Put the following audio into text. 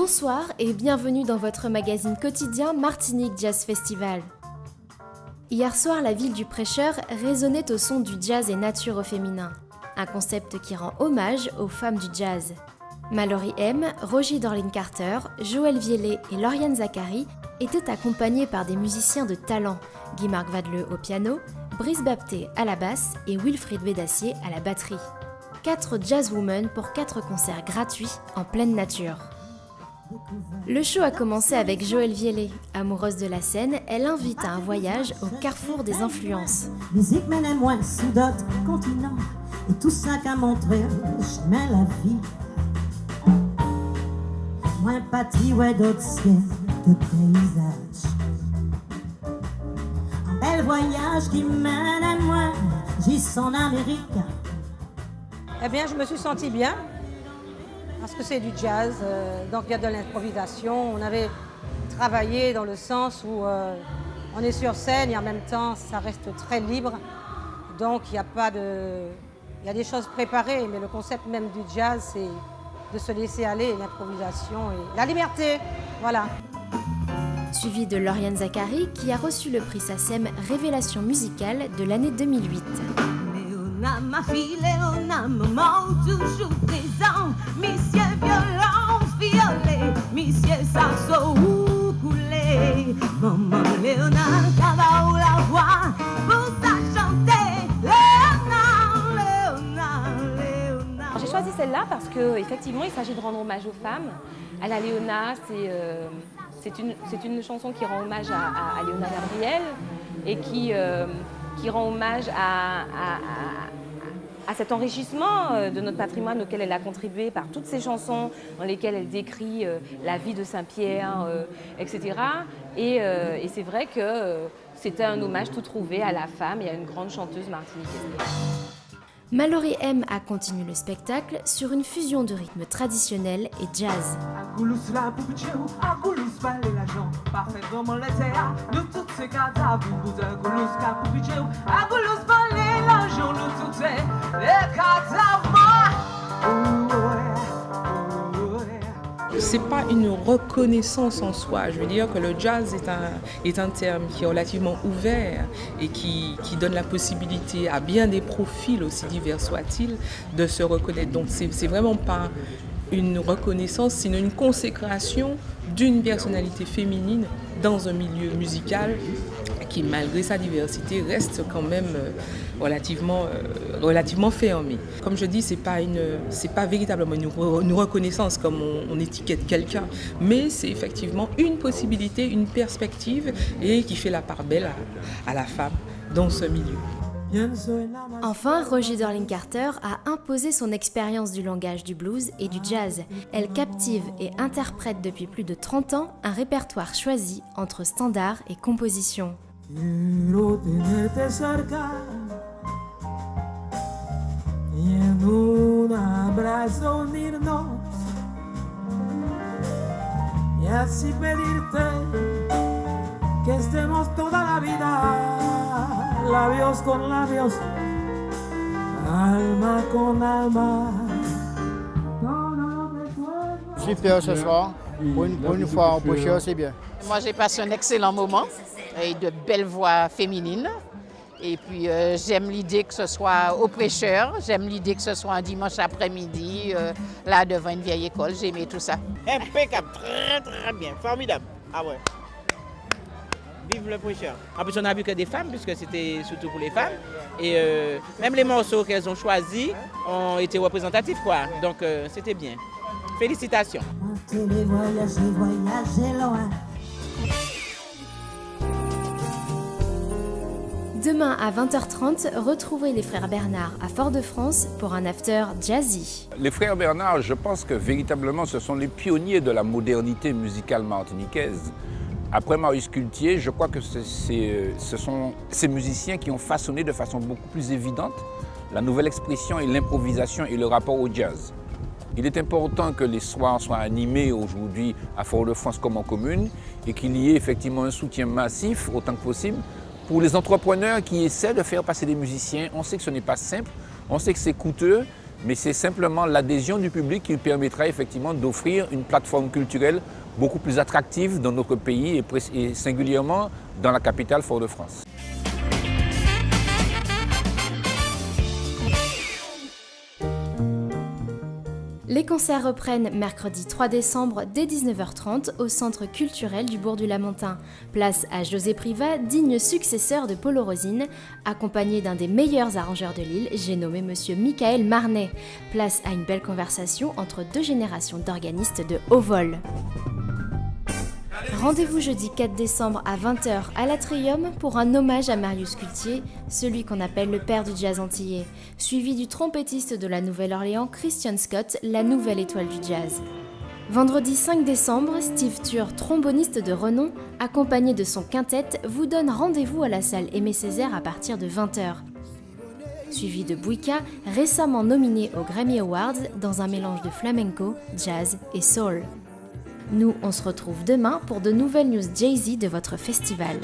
Bonsoir et bienvenue dans votre magazine quotidien Martinique Jazz Festival. Hier soir, la ville du prêcheur résonnait au son du jazz et nature au féminin, un concept qui rend hommage aux femmes du jazz. Mallory M, Roger Dorling Carter, Joël Viellet et Lauriane Zacharie étaient accompagnés par des musiciens de talent, Guy-Marc Vadeleu au piano, Brice Bapté à la basse et Wilfried Bédassier à la batterie. 4 jazzwomen pour 4 concerts gratuits en pleine nature. Le show a commencé avec Joël Viellet. Amoureuse de la scène, elle invite à un voyage au carrefour des influences. Musique mène moins sous d'autres continents, et tout ça qu'a montré le chemin la vie. Moins patrie, ouais, d'autres ciels, de paysages. Un bel voyage qui mène à moi, j'y suis en Amérique. Eh bien, je me suis sentie bien, parce que c'est du jazz, donc il y a de l'improvisation. On avait travaillé dans le sens où on est sur scène et en même temps, ça reste très libre. Donc, il y a des choses préparées, mais le concept même du jazz, c'est de se laisser aller, l'improvisation et la liberté, voilà. Suivi de Lauriane Zacharie, qui a reçu le prix SACEM Révélation musicale de l'année 2008. Léona, ma fille Léona, maman toujours présent, monsieur violon, violet, monsieur saxo coulé. Maman Léona, ça va où la voix pour ça chanter. Léona, Léona, Léona. J'ai choisi celle-là parce qu'effectivement, il s'agit de rendre hommage aux femmes. À la Léona, c'est une chanson qui rend hommage à Léona Gabriel et qui rend hommage à cet enrichissement de notre patrimoine auquel elle a contribué par toutes ces chansons dans lesquelles elle décrit la vie de Saint-Pierre, etc. Et c'est vrai que c'était un hommage tout trouvé à la femme et à une grande chanteuse martiniquaise. Mallory M a continué le spectacle sur une fusion de rythmes traditionnels et jazz. C'est pas une reconnaissance en soi. Je veux dire que le jazz est un terme qui est relativement ouvert et qui donne la possibilité à bien des profils, aussi divers soient-ils, de se reconnaître. Donc c'est vraiment pas une reconnaissance, sinon une consécration d'une personnalité féminine dans un milieu musical qui, malgré sa diversité, reste quand même relativement fermé. Comme je dis, c'est pas véritablement une reconnaissance comme on étiquette quelqu'un, mais c'est effectivement une possibilité, une perspective et qui fait la part belle à la femme dans ce milieu. Enfin, Roger Dorling Carter a imposé son expérience du langage du blues et du jazz. Elle captive et interprète depuis plus de 30 ans un répertoire choisi entre standards et compositions. Quiero tenerte cerca y en un abrazo unirnos y así pedirte que estemos toda la vida labios con labios, alma con alma. Super ce soir, pour une fois au prêcheur, c'est bien. Moi j'ai passé un excellent moment avec de belles voix féminines. Et puis j'aime l'idée que ce soit au prêcheur, j'aime l'idée que ce soit un dimanche après-midi, là devant une vieille école, j'ai aimé tout ça. Impeccable, très très bien, formidable. Ah ouais. Vive le prêcheur. En plus on a vu que des femmes, puisque c'était surtout pour les femmes. Et même les morceaux qu'elles ont choisis ont été représentatifs, quoi. Donc c'était bien. Félicitations. Demain à 20h30, retrouvez les frères Bernard à Fort-de-France pour un after jazzy. Les frères Bernard, je pense que véritablement ce sont les pionniers de la modernité musicale martiniquaise. Après Maurice Cultier, je crois que ce sont ces musiciens qui ont façonné de façon beaucoup plus évidente la nouvelle expression et l'improvisation et le rapport au jazz. Il est important que les soirs soient animés aujourd'hui à Fort-de-France comme en commune et qu'il y ait effectivement un soutien massif autant que possible pour les entrepreneurs qui essaient de faire passer des musiciens. On sait que ce n'est pas simple, on sait que c'est coûteux, mais c'est simplement l'adhésion du public qui permettra effectivement d'offrir une plateforme culturelle beaucoup plus attractive dans notre pays et singulièrement dans la capitale Fort-de-France. Les concerts reprennent mercredi 3 décembre dès 19h30 au Centre culturel du Bourg du Lamentin. Place à José Privat, digne successeur de Paulo Rosine, accompagné d'un des meilleurs arrangeurs de l'île, j'ai nommé Monsieur Michael Marnet. Place à une belle conversation entre deux générations d'organistes de haut vol. Rendez-vous jeudi 4 décembre à 20h à l'Atrium pour un hommage à Marius Cultier, celui qu'on appelle le père du jazz antillais, suivi du trompettiste de la Nouvelle-Orléans Christian Scott, la nouvelle étoile du jazz. Vendredi 5 décembre, Steve Tur, tromboniste de renom, accompagné de son quintet, vous donne rendez-vous à la salle Aimé Césaire à partir de 20h. Suivi de Bouika, récemment nominé aux Grammy Awards dans un mélange de flamenco, jazz et soul. Nous, on se retrouve demain pour de nouvelles news Jay-Z de votre festival.